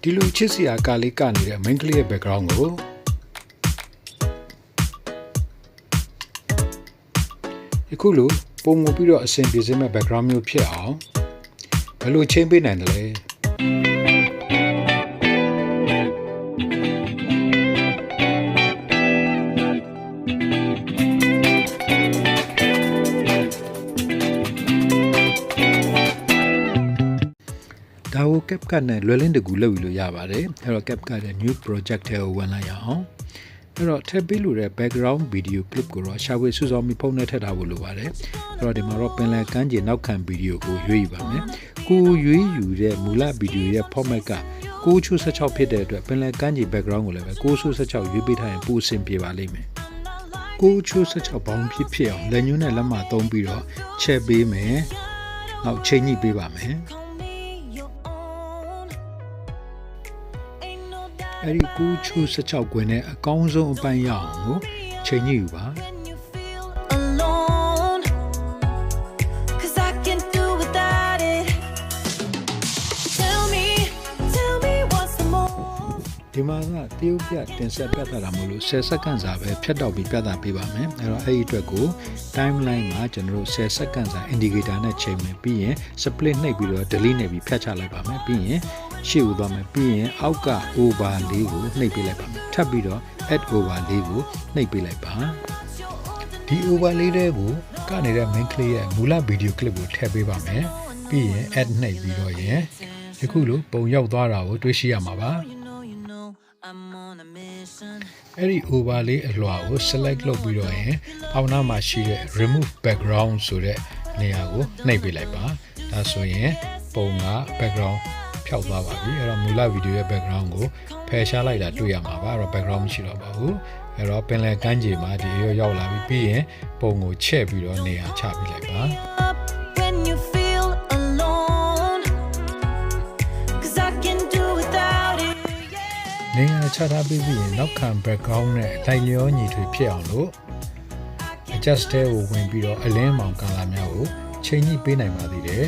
ဒီလိုချစ်စရာကားလေးကနေတဲ့ main ကလေးရဲ့ background ကိုအခုလိုပုံငိုပြီးတော့အဆင်ပြေစေမဲ့ background မျိုးဖြစ်အောင်ဘယ်လိုချိန်ပေးနိုင်တယ်လဲဒါကို CapCut နဲ့လွယ်လင်းတကူလုပ်ယူလို့ရပါတယ်အဲ့တော့ CapCut ရဲ့ new project ထဲကိုဝင်လိုက်ရအောင်အဲ့တော့ထည့်ပေးလို့တဲ့ background video clip ကိုတော့ရှာဖွေစုဆောင်းပြီးဖုန်းနဲ့ထည့်ထားဖို့လိုပါတယ်အဲ့တော့ဒီမှာတော့ပင်လယ်ကမ်းခြေနောက်ခံ video ကိုရွေးယူပါမယ်ကိုရွေးယူတဲ့မူလ video ရဲ့ format က6:16ဖြစ်တဲ့အတွက်ပင်လယ်ကမ်းခြေ background ကိုလည်းပဲ6:16ရွေးပေးထားရင်ပိုအဆင်ပြေပါလိမ့်မယ်6:16ဘောင်းဖြစ်အောင်လက်ညှိုးနဲ့လက်မသုံးပြီးတော့ချက်ပေးမယ်နောက်ချိန်ညှိပေးပါမယ်အဲ့ဒီ6:16ကွင်းနဲ့အကောင်းဆုံးအပိုင်းရအောင်ကိုချိန်ညှိယူပါဒီမှာကတရုတ်ပြတင်ဆက်ပြသတာမလို့10စက္ကန့်စာပဲဖြတ်တောက်ပြီးပြသပေးပါမယ်အဲ့တော့အဲ့ဒီအတွက်ကို timeline မှာကျွန်တော်တို့10စက္ကန့်စာ indicator နဲ့ချိန်မယ်ပြီးရင် split နှိပ်ပြီးတော့ delete နှိပ်ပြီးဖြတ်ချလိုက်ပါမယ်ပြီးရင်ရှေ့ကိုသွားမယ်ပြီးရင်အောက်က over လေးကိုနှိပ်ပေးလိုက်ပါမယ်ထပ်ပြီးတော့ add over လေးကိုနှိပ်ပေးလိုက်ပါဒီ over လေးတွေကိုကနေmain ကလေးရဲ့မူလ video clip ကိုထည့်ပေးပါမယ်ပြီးရင် add နှိပ်ပြီးတော့ရင်ယခုလိုပုံရောက်သွားတာကိုတွေ့ရှိရမှာပါအဲ့ဒီ over လေးအလွှာကို select လုပ်ပြီးတော့ရင်အောက်နားမှာရှိတဲ့ remove background ဆိုတဲ့နေရာကိုနှိပ်ပေးလိုက်ပါဒါဆိုရင်ပုံက background ဖြောက်သွားပါပြီအဲ့တော့မူလ video ရဲ့ background ကိုဖယ်ရှားလိုက်တာတွေ့ရမှာပါအဲ့တော့ background မရှိတော့ပါဘူးအဲ့တော့ပင်လယ်ကမ်းခြေမှာဒီရောက်လာပြီပြီးရင်ပုံကိုချဲ့ပြီးတော့နေရာချပေးလိုက်ပါနေရာချထားပြီးရင်နောက်ခံ background နဲ့လိုက်လျောညီထွေဖြစ်အောင်လို့ adjust ထဲကိုဝင်ပြီးတော့အလင်းမောင်ကာလာများကိုချိန်ညှိပေးနိုင်ပါသေးတယ်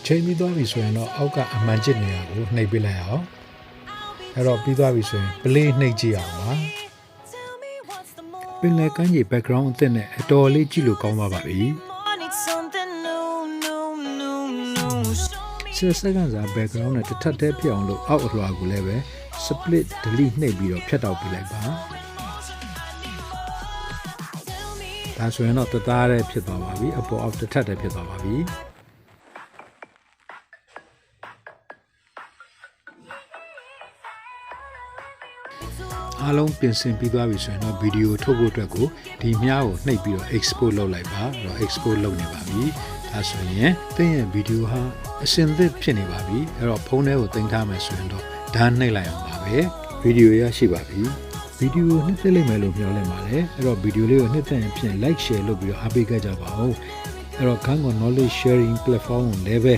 ချိန်ပြီးသွားပြီဆိုရင်တော့အောက်ကအမှန်ကျစ်နေရာကိုနှိပ်ပေးလိုက်အောင်အဲ့တော့ပြီးသွားပြီဆိုရင် play နှိပ်ကြည့်အောင်ပါပင်လယ်ကမ်းခြေ background အသစ်နဲ့အတော်လေးကြည့်လို့ကောင်းပါပါပြီ10စက္ကန့်စာ background နဲ့တစ်ထပ်တည်းဖြစ်အောင်လို့အောက်အလွှာကိုလည်းပဲ split delete နှိပ်ပြီးတော့ဖြတ်တောက်ပေးလိုက်ပါဒါဆိုရင်တော့တသားတည်းဖြစ်သွားပါပြီအပေါ်အောက်တစ်ထပ်တည်းဖြစ်သွားပါပြီအားလုံးပြင်ဆင်ပြီးသွားပြီဆိုရင်တော့ဗီဒီယိုထုတ်ဖို့အတွက်ကိုဒီမြားကိုနှိပ်ပြီးတော့ export လုပ်လိုက်ပါအဲ့တော့ export လုပ်နေပါပြီဒါဆိုရင်သင်ရဲ့ဗီဒီယိုဟာအဆင်သင့်ဖြစ်နေပါပြီအဲ့တော့ဖုန်းထဲကိုတင်ထားမယ်ဆိုရင်တော့ဒါနှိပ်လိုက်အောင်ပါပဲဗီဒီယိုရရှိပါပြီဗီဒီယိုနှစ်သက်လိမ့်မယ်လို့မျှော်လင့်ပါတယ်အဲ့တော့ဗီဒီယိုလေးကိုနှစ်သက်ရင်ဖြင့် like share လုပ်ပြီးတော့အားပေးကြပါဦးအဲ့တော့ Kantkaw knowledge sharing platform ကိုလည်းပဲ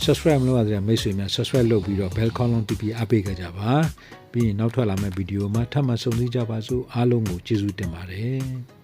subscribe လုပ်ရတဲ့မိတ်ဆွေများ subscribe လုပ်ပြီးတော့ bell ခေါင်းလုံးတီးပြီးအားပေးကြပါပြီးရင်နောက်ထွက်လာမယ့်ဗီဒီယိုမှာထပ်မံဆုံစည်းကြပါစို့အားလုံးကိုကျေးဇူးတင်ပါတယ်